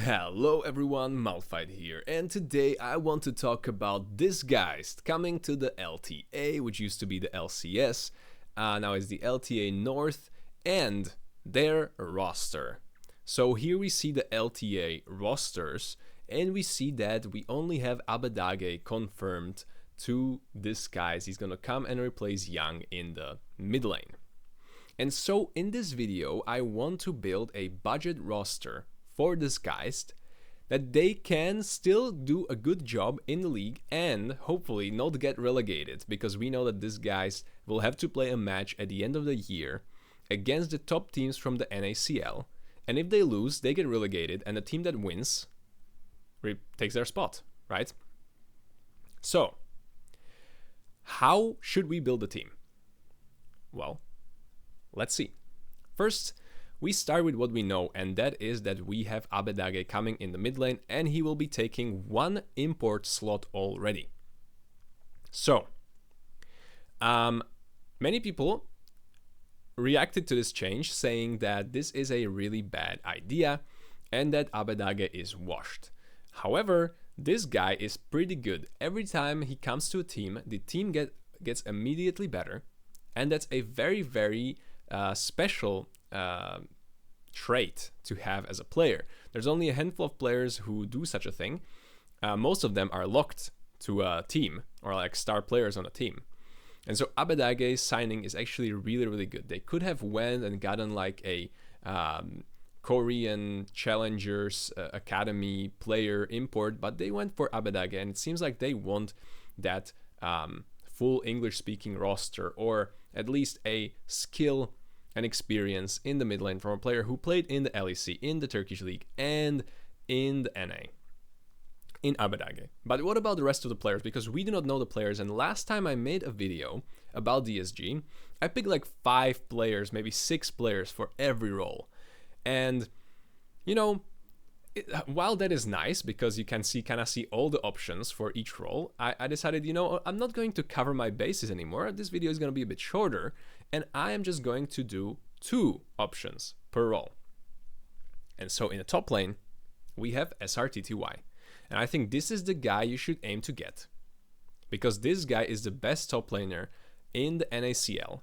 Hello everyone, Malphite here, and today I want to talk about this Geist coming to the LTA, which used to be the LCS, now is the LTA North, and their roster. So here we see the LTA rosters, and we see that we only have Abadage confirmed to this Geist. He's gonna come and replace Young in the mid lane. And so in this video, I want to build a budget roster for this Geist that they can still do a good job in the league and hopefully not get relegated, because we know that this Geist will have to play a match at the end of the year against the top teams from the NACL, and if they lose, they get relegated, and the team that wins takes their spot, right? So, how should we build a team? Well, let's see. First, we start with what we know, and that is that we have Abadage coming in the mid lane, and he will be taking one import slot already. So, many people reacted to this change, saying that this is a really bad idea and that Abadage is washed. However, this guy is pretty good. Every time he comes to a team, the team gets immediately better, and that's a very, very special trait to have as a player. There's only a handful of players who do such a thing. Most of them are locked to a team or like star players on a team. And so Abadage's signing is actually really, really good. They could have went and gotten like a Korean Challengers Academy player import, but they went for Abadage, and it seems like they want that full English-speaking roster, or at least a skill and experience in the mid lane from a player who played in the LEC, in the Turkish League, and in the NA, in Abadage. But what about the rest of the players? Because we do not know the players, and last time I made a video about DSG, I picked like 5 players, maybe 6 players for every role. And, you know, while that is nice because you can kind of see all the options for each role, I decided, I'm not going to cover my bases anymore. This video is going to be a bit shorter, and I am just going to do 2 options per role. And so in the top lane, we have SRTTY. And I think this is the guy you should aim to get, because this guy is the best top laner in the NACL.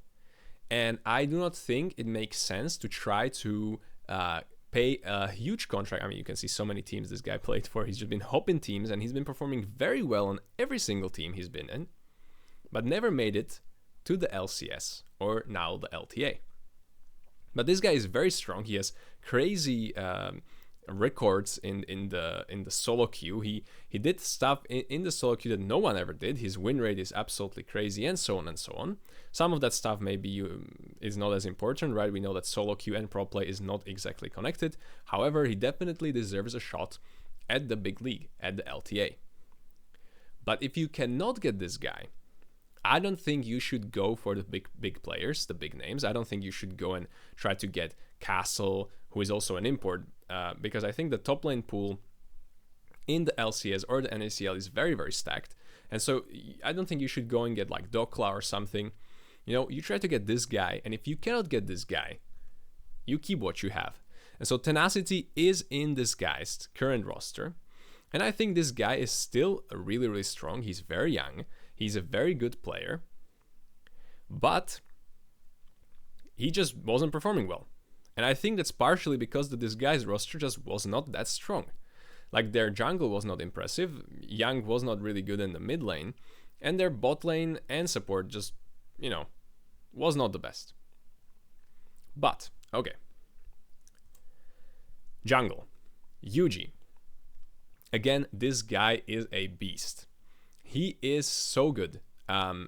And I do not think it makes sense to try to pay a huge contract. I mean, you can see so many teams this guy played for. He's just been hopping teams, and he's been performing very well on every single team he's been in, but never made it to the LCS, or now the LTA. But this guy is very strong. He has crazy records in the solo queue. He did stuff in the solo queue that no one ever did. His win rate is absolutely crazy, and so on and so on. Some of that stuff maybe is not as important, right? We know that solo queue and pro play is not exactly connected. However, he definitely deserves a shot at the big league, at the LTA. But if you cannot get this guy, I don't think you should go for the big players, the big names. I don't think you should go and try to get Castle, who is also an import, because I think the top lane pool in the LCS or the NACL is very, very stacked. And so I don't think you should go and get like Dokla or something. You try to get this guy, and if you cannot get this guy, you keep what you have. And so Tenacity is in this guy's current roster. And I think this guy is still really, really strong. He's very young. He's a very good player, but he just wasn't performing well. And I think that's partially because this guy's roster just was not that strong. Like, their jungle was not impressive, Young was not really good in the mid lane, and their bot lane and support just, was not the best. But, okay. Jungle. Yuji. Again, this guy is a beast. He is so good.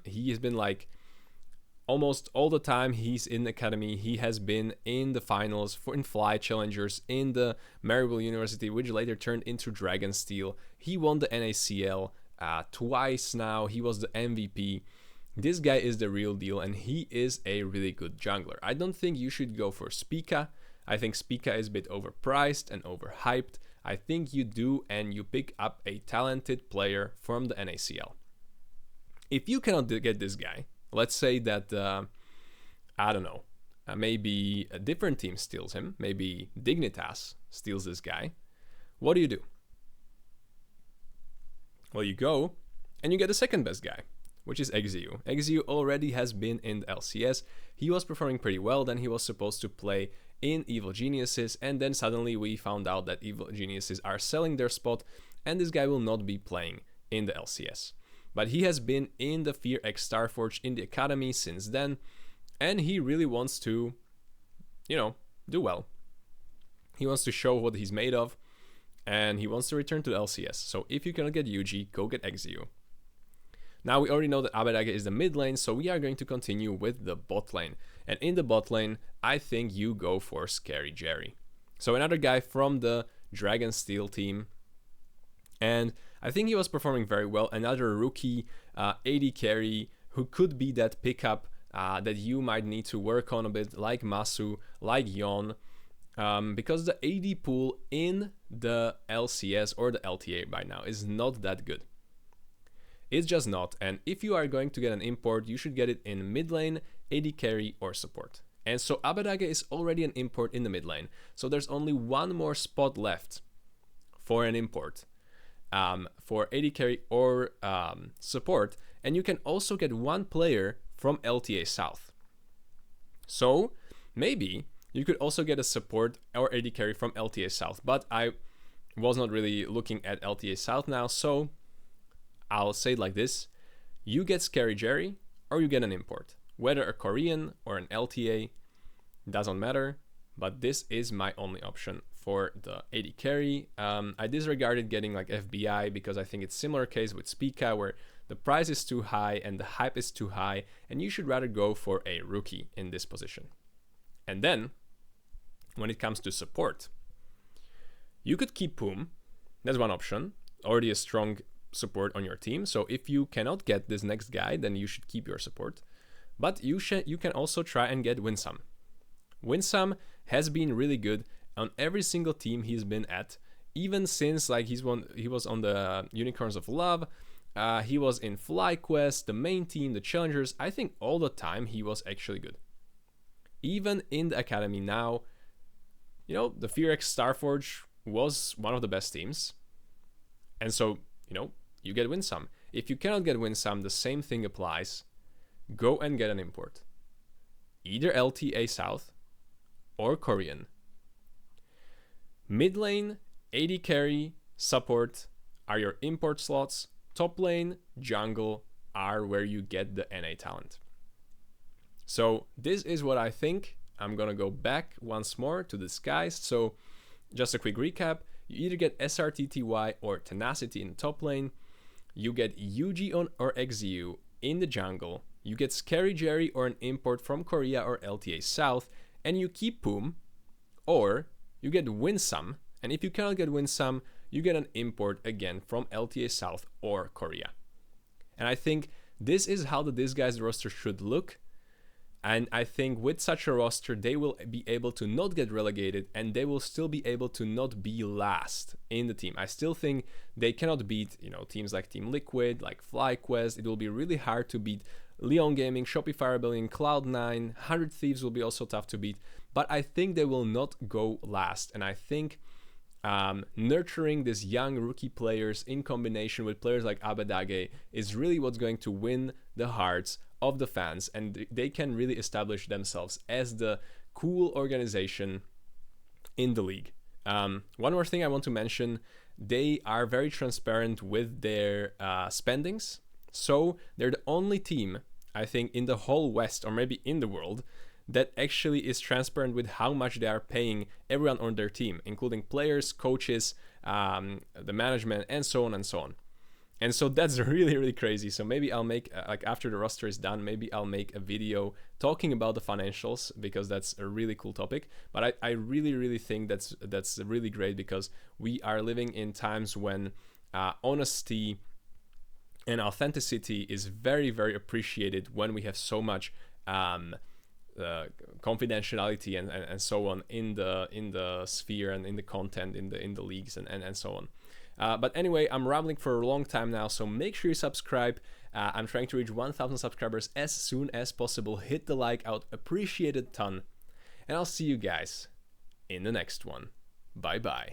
He has been like almost all the time he's in the academy. He has been in the finals in Fly Challengers in the Maryville University, which later turned into Dragonsteel. He won the NACL twice now. He was the MVP. This guy is the real deal, and he is a really good jungler. I don't think you should go for Spica. I think Spica is a bit overpriced and overhyped. I think you do, and you pick up a talented player from the NACL. If you cannot get this guy, let's say that, I don't know, maybe a different team steals him, maybe Dignitas steals this guy, what do? Well, you go and you get the second best guy, which is Exiu. Exiu already has been in the LCS. He was performing pretty well. Then he was supposed to play in Evil Geniuses, and then suddenly we found out that Evil Geniuses are selling their spot, and this guy will not be playing in the LCS. But he has been in the Fear X Starforge in the academy since then, and he really wants to, do well. He wants to show what he's made of, and he wants to return to the LCS. So if you cannot get Yuji, go get Exiu. Now we already know that Abedaga is the mid lane, so we are going to continue with the bot lane. And in the bot lane, I think you go for Scary Jerry. So another guy from the Dragon Steel team. And I think he was performing very well. Another rookie AD carry who could be that pickup that you might need to work on a bit, like Masu, like Yon. Because the AD pool in the LCS or the LTA by now is not that good. It's just not, and if you are going to get an import, you should get it in mid lane, AD carry, or support. And so Abedaga is already an import in the mid lane, so there's only one more spot left for an import, for AD carry or support, and you can also get one player from LTA South. So maybe you could also get a support or AD carry from LTA South, but I was not really looking at LTA South now, so I'll say it like this: you get Scary Jerry or you get an import. Whether a Korean or an LTA, doesn't matter, but this is my only option for the AD carry. I disregarded getting like FBI because I think it's similar case with Spica where the price is too high and the hype is too high, and you should rather go for a rookie in this position. And then, when it comes to support, you could keep Poom. That's one option. Already a strong support on your team, so if you cannot get this next guy, then you should keep your support. But you can also try and get Winsome. Winsome has been really good on every single team he's been at, even since like he was on the Unicorns of Love, he was in FlyQuest, the main team, the Challengers. I think all the time he was actually good. Even in the academy now, the Fear X Starforge was one of the best teams, and so you get Winsome. If you cannot get Winsome, the same thing applies. Go and get an import. Either LTA South or Korean. Mid lane, AD carry, support are your import slots. Top lane, jungle are where you get the NA talent. So this is what I think. I'm gonna go back once more to this guys. So just a quick recap. You either get SRTTY or Tenacity in the top lane. You get Yuji or Exiu in the jungle. You get Scary Jerry or an import from Korea or LTA South. And you keep Poom. Or you get Winsome. And if you cannot get Winsome, you get an import again from LTA South or Korea. And I think this is how the This Guys roster should look. And I think with such a roster, they will be able to not get relegated, and they will still be able to not be last in the team. I still think they cannot beat, teams like Team Liquid, like FlyQuest. It will be really hard to beat Leon Gaming, Shopify Rebellion, Cloud9, 100 Thieves will be also tough to beat. But I think they will not go last. And I think nurturing these young rookie players in combination with players like Abedaga is really what's going to win the hearts of the fans, and they can really establish themselves as the cool organization in the league. One more thing I want to mention: they are very transparent with their spendings. So they're the only team, I think, in the whole West or maybe in the world that actually is transparent with how much they are paying everyone on their team, including players, coaches, the management, and so on and so on. And so that's really, really crazy. So maybe I'll make, after the roster is done, maybe I'll make a video talking about the financials, because that's a really cool topic. But I really, really think that's really great, because we are living in times when honesty and authenticity is very, very appreciated when we have so much confidentiality and so on in the sphere and in the content in the leagues and so on. But anyway, I'm rambling for a long time now, so make sure you subscribe. I'm trying to reach 1,000 subscribers as soon as possible. Hit the like out, appreciate it a ton. And I'll see you guys in the next one. Bye bye.